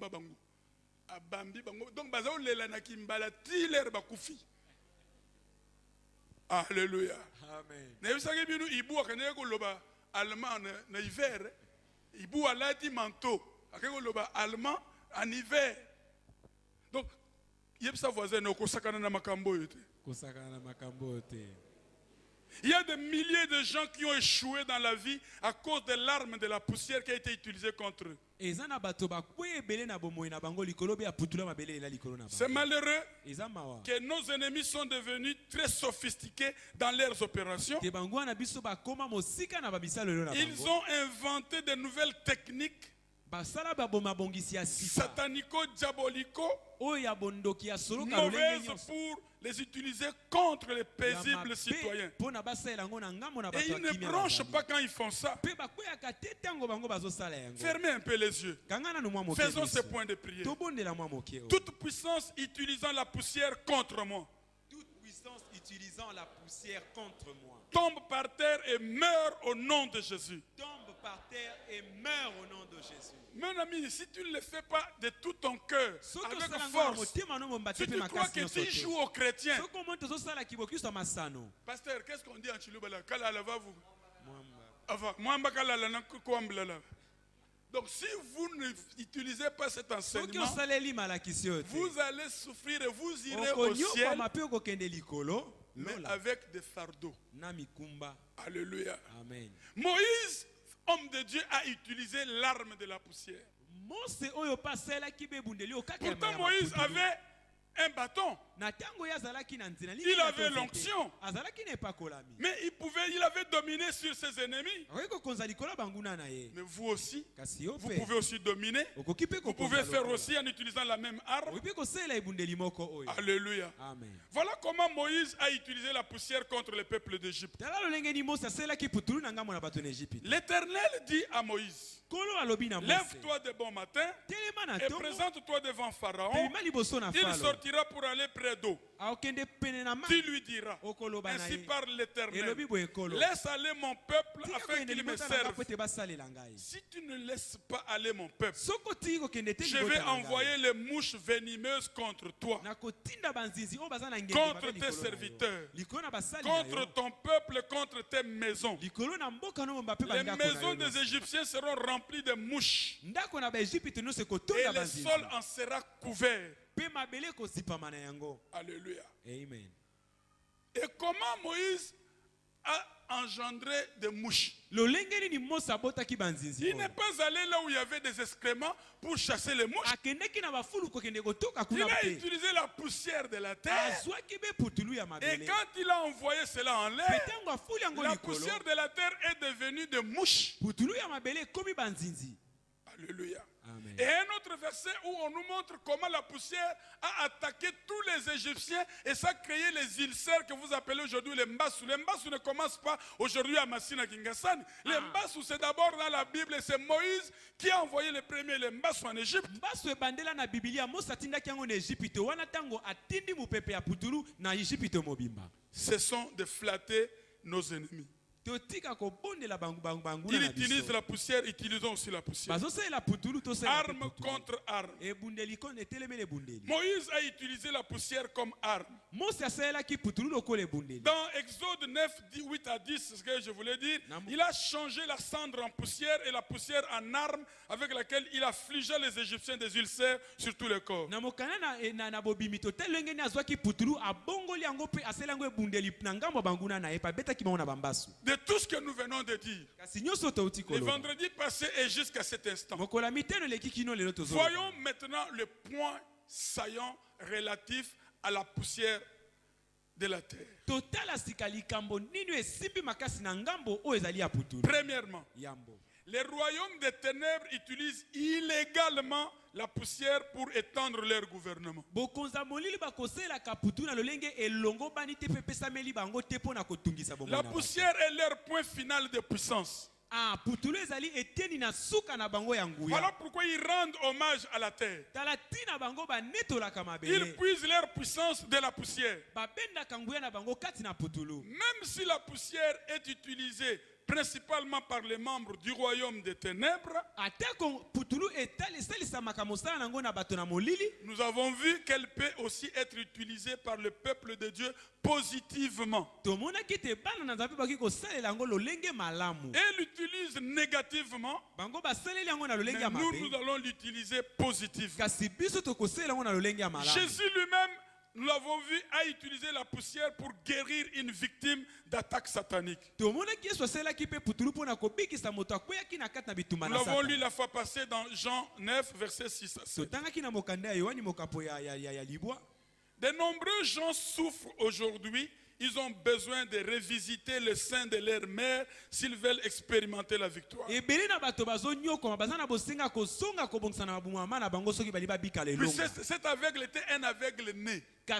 babango. Abambi bango. Donc bazao lela na kimbala tiler bakufi. Alléluia. Amen. Na yebisaki bino ibu akane ko loba allemand na hiver. Ibu alati manteau. Akane ko loba allemand en hiver. Donc yebisa voisin no ko sakana na makambo yote. Ko sakana na makambo yote. Il y a des milliers de gens qui ont échoué dans la vie à cause de l'arme de la poussière qui a été utilisée contre eux. C'est malheureux que nos ennemis sont devenus très sophistiqués dans leurs opérations. Ils ont inventé de nouvelles techniques satanico-diabolico, mauvaises pour les utiliser contre les paisibles citoyens. Et ils ne bronchent pas quand ils font ça. Fermez un peu les yeux. Faisons ce point de prière. Toute puissance utilisant la poussière contre moi. Toute puissance utilisant la poussière contre moi. Tombe par terre et meurt au nom de Jésus. Tombe par terre et meurt au nom de Jésus. Mon ami, si tu ne le fais pas de tout ton cœur, avec force, si tu crois que tu joues aux chrétiens, pasteur, qu'est-ce qu'on dit en Chilubala? Donc si vous n'utilisez pas cet enseignement, vous allez souffrir et vous irez au ciel, mais avec des fardeaux. Alléluia. Amen. Moïse, homme de Dieu, a utilisé l'arme de la poussière. Pourtant Moïse avait un bâton. Il avait l'onction. Mais il avait dominé sur ses ennemis. Mais vous aussi, vous pouvez aussi dominer. Vous pouvez faire aussi en utilisant la même arme. Alléluia. Amen. Voilà comment Moïse a utilisé la poussière contre le peuple d'Égypte. L'Éternel dit à Moïse: lève-toi de bon matin et présente-toi devant Pharaon. Il sortira pour aller près d'eau. Tu lui diras: ainsi parle l'Éternel, laisse aller mon peuple afin qu'il me serve. Si tu ne laisses pas aller mon peuple, je vais envoyer les mouches venimeuses contre toi, contre tes serviteurs, contre ton peuple, contre tes maisons. Les maisons des Égyptiens seront remplies de mouches et le sol en sera couvert. Alléluia. Amen. Et comment Moïse a engendré des mouches? Il n'est pas allé là où il y avait des excréments pour chasser les mouches. Il a utilisé la poussière de la terre. Et quand il a envoyé cela en l'air, la poussière de la terre est devenue des mouches. Alléluia. Amen. Et un autre verset où on nous montre comment la poussière a attaqué tous les Égyptiens et ça a créé les ulcères que vous appelez aujourd'hui les mbassou. Les mbassou ne commencent pas aujourd'hui à Massina Kingasani. Les mbassou, c'est d'abord dans la Bible et c'est Moïse qui a envoyé les premiers les mbassou en Égypte. Ce sont de flatter nos ennemis. Il utilise la poussière, utilisons aussi la poussière. Arme contre arme. Moïse a utilisé la poussière comme arme. Dans Exode 9, 8 à 10, c'est ce que je voulais dire, il a changé la cendre en poussière et la poussière en arme avec laquelle il affligea les Égyptiens des ulcères sur tout le corps. De tout ce que nous venons de dire, le vendredi passé et jusqu'à cet instant, voyons maintenant le point saillant relatif à la poussière de la terre. Premièrement, les royaumes des ténèbres utilisent illégalement la poussière pour étendre leur gouvernement. La poussière est leur point final de puissance. Voilà pourquoi ils rendent hommage à la terre. Ils puisent leur puissance de la poussière. Même si la poussière est utilisée principalement par les membres du royaume des ténèbres, nous avons vu qu'elle peut aussi être utilisée par le peuple de Dieu positivement. Et l'utilise négativement, mais nous allons l'utiliser positivement. Jésus lui-même, nous l'avons vu, a utilisé la poussière pour guérir une victime d'attaque satanique. Nous l'avons lu la fois passée dans Jean 9, versets 6 à 7. De nombreux gens souffrent aujourd'hui. Ils ont besoin de revisiter le sein de leur mère s'ils veulent expérimenter la victoire. Cet aveugle était un aveugle né. Donc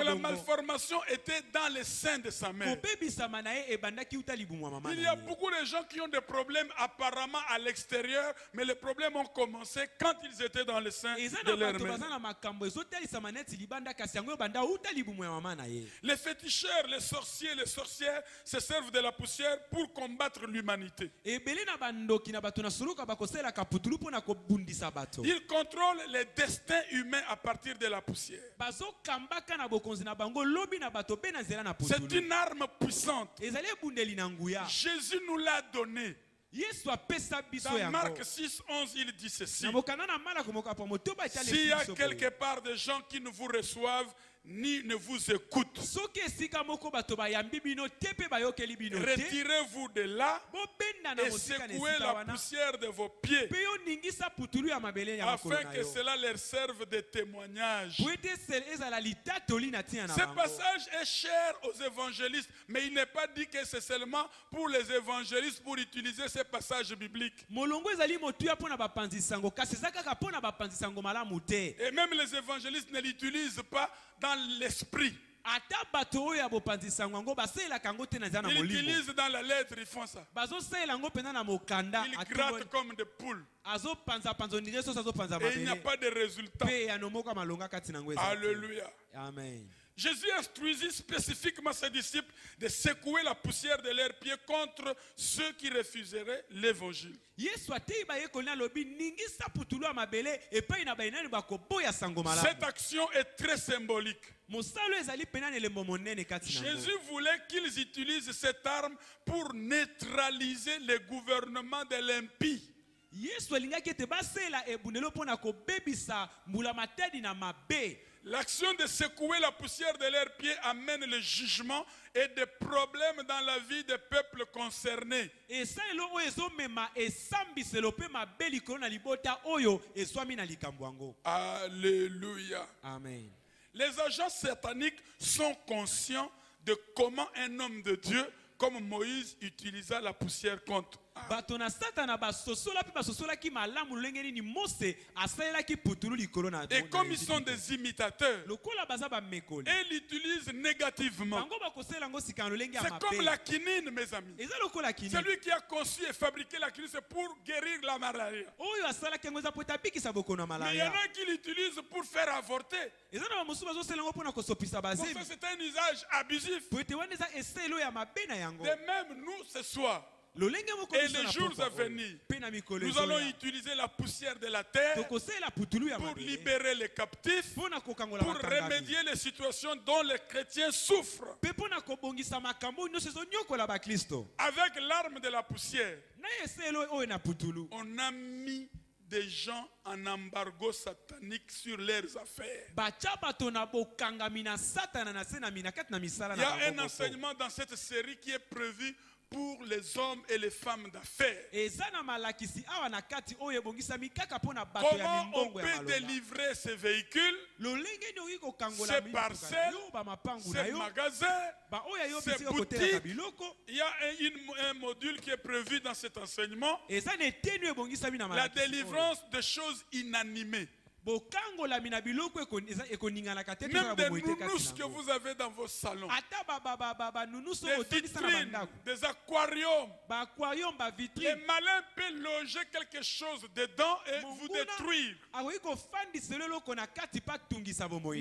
la malformation était dans le sein de sa mère. Il y a beaucoup de gens qui ont des problèmes apparemment à l'extérieur, mais les problèmes ont commencé quand ils étaient dans le sein de leur mère. Les féticheurs, les sorciers, les sorcières se servent de la poussière pour combattre l'humanité. Ils contrôlent les destins humains à partir de la poussière. C'est une arme puissante. Jésus nous l'a donnée. Dans Marc 6, 11, il dit ceci: s'il y a quelque part des gens qui ne vous reçoivent ni ne vous écoutent, retirez-vous de là et secouez la poussière de vos pieds, afin que cela leur serve de témoignage. Ce passage est cher aux évangélistes, mais il n'est pas dit que c'est seulement pour les évangélistes pour utiliser ce passage biblique. Et même les évangélistes ne l'utilisent pas dans l'esprit. Ils utilisent dans la lettre, ils font ça. Ils grattent comme des poules. Et il n'y a pas de résultat. Alléluia. Amen. Jésus instruisit spécifiquement ses disciples de secouer la poussière de leurs pieds contre ceux qui refuseraient l'évangile. Cette action est très symbolique. Jésus voulait qu'ils utilisent cette arme pour neutraliser le gouvernement de l'impie. L'action de secouer la poussière de leurs pieds amène le jugement et des problèmes dans la vie des peuples concernés. Alléluia. Amen. Les agents sataniques sont conscients de comment un homme de Dieu comme Moïse utilisa la poussière contre. Et comme ils sont des imitateurs, et l'utilisent négativement. C'est comme la quinine, mes amis. Celui qui a conçu et fabriqué la quinine, c'est pour guérir la malaria. Mais il y en a qui l'utilisent pour faire avorter. Donc c'est un usage abusif. De même, nous, ce soir, et les jours à venir, nous allons utiliser la poussière de la terre pour libérer les captifs, pour remédier les situations dont les chrétiens souffrent. Avec l'arme de la poussière, on a mis des gens en embargo satanique sur leurs affaires. Il y a un enseignement dans cette série qui est prévu pour les hommes et les femmes d'affaires. Comment on peut délivrer ces véhicules, ces parcelles, ces magasins, ces boutiques. Il y a un module qui est prévu dans cet enseignement. La délivrance de choses inanimées. Même des nounous que vous avez dans vos salons, des vitrines, des aquariums. Les malins peuvent loger quelque chose dedans et vous détruire.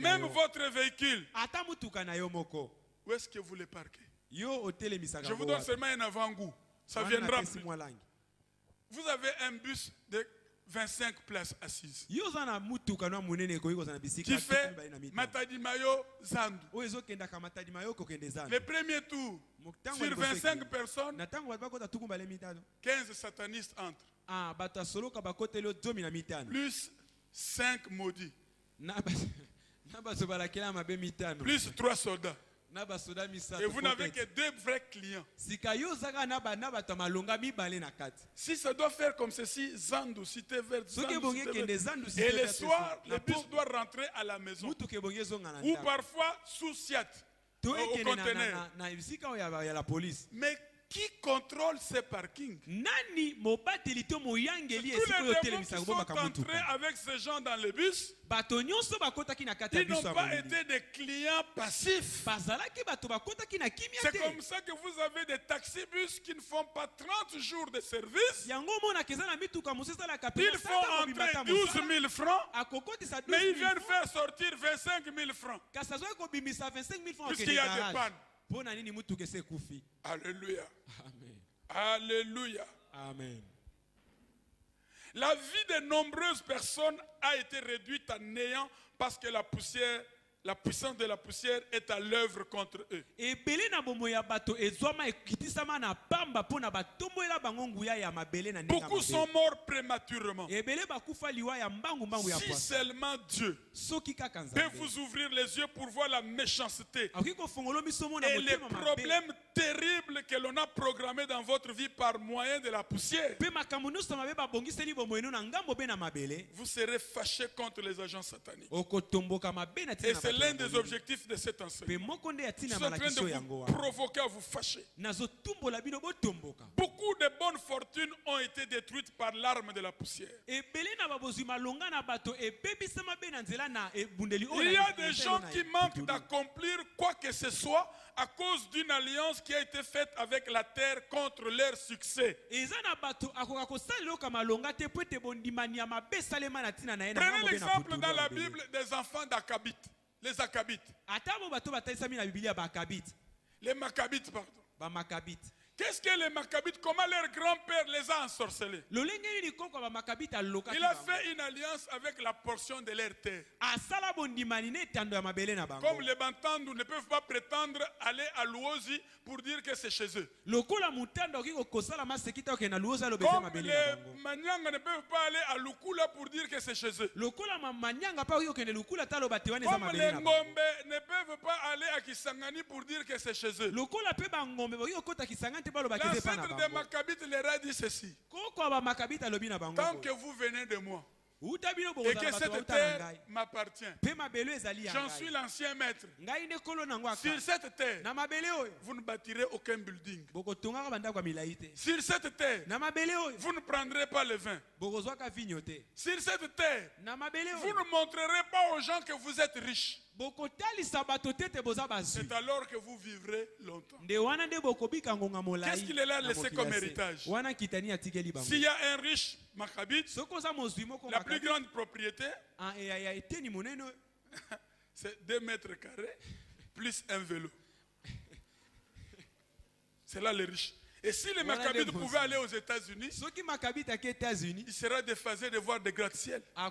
Même votre véhicule. Où est-ce que vous le parquez? Je vous donne seulement un avant-goût. Ça viendra plus. Vous avez un bus de 25 places assises qui fait Matadi Mayo Zandu. Le premier tour, sur 25 personnes, 15 satanistes entrent. Plus 5 maudits. Plus 3 soldats. Et vous n'avez que 2 vrais clients. Si ça doit faire comme ceci, Zandu, cité verte, et le soir, le bus doit rentrer à la maison. Ou parfois sous Siat, au conteneur. Mais qui contrôle ces parkings? Tous les démons qui sont entrés avec ces gens dans le bus, ils n'ont pas été des clients passifs. C'est comme ça que vous avez des taxibus qui ne font pas 30 jours de service. Ils font entrer 12 000 francs, mais ils viennent faire sortir 25 000 francs. Puisqu'il y a des pannes. Alléluia. Amen. Alléluia. Amen. La vie de nombreuses personnes a été réduite à néant parce que la puissance de la poussière est à l'œuvre contre eux. Beaucoup sont morts prématurément. Si seulement Dieu peut vous ouvrir les yeux pour voir la méchanceté et les problèmes terribles que l'on a programmés dans votre vie par moyen de la poussière, vous serez fâchés contre les agents sataniques. Et c'est l'un des objectifs de cet enseignement. Ils sont en train de vous provoquer à vous fâcher. Beaucoup de bonnes fortunes ont été détruites par l'arme de la poussière. Il y a des gens qui manquent d'accomplir quoi que ce soit à cause d'une alliance qui a été faite avec la terre contre leur succès. Prenez l'exemple dans la Bible des enfants d'Akabites. Les Akabites. Les Maccabites, pardon. Qu'est-ce que les Maccabites, comment leur grand-père les a ensorcelés? Il a fait une alliance avec la portion de leur terre. Comme les Bantandou ne peuvent pas prétendre aller à Luozi pour dire que c'est chez eux. Comme les Manyanga ne peuvent pas aller à Lukula pour dire que c'est chez eux. Comme les Ngombe ne peuvent pas aller à Kisangani pour dire que c'est chez eux. L'ancêtre des Maccabites leur a dit ceci: tant que vous venez de moi et que cette terre m'appartient, j'en suis l'ancien maître. Sur cette terre, vous ne bâtirez aucun building. Sur cette terre, vous ne prendrez pas le vin. Sur cette terre, vous ne montrerez pas aux gens que vous êtes riches. C'est alors que vous vivrez longtemps. Qu'est-ce qu'il est là laissé comme héritage? S'il y a un riche Maccabite, la plus grande propriété, c'est 2 mètres carrés plus un vélo. C'est là le riche. Et si les Maccabites pouvaient aller aux États-Unis, il sera déphasé de voir des gratte-ciel. Et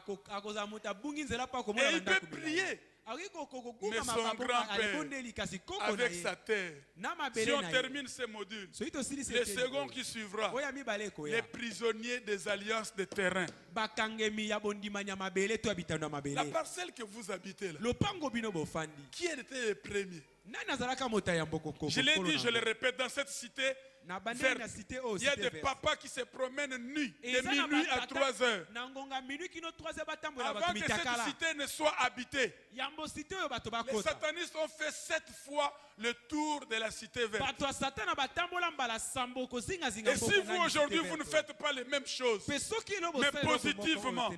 il peut prier. Mais son grand-père, avec sa terre, si on termine ces modules, le second qui suivra, les prisonniers des alliances de terrain. La parcelle que vous habitez là, qui était le premier? Je l'ai dit, je le répète, dans cette cité, il y a des papas qui se promènent nus de minuit à 3 heures. Avant que cette cité ne soit habitée, les satanistes ont fait 7 fois le tour de la cité verte. Et si vous aujourd'hui vous ne faites pas les mêmes choses, mais positivement,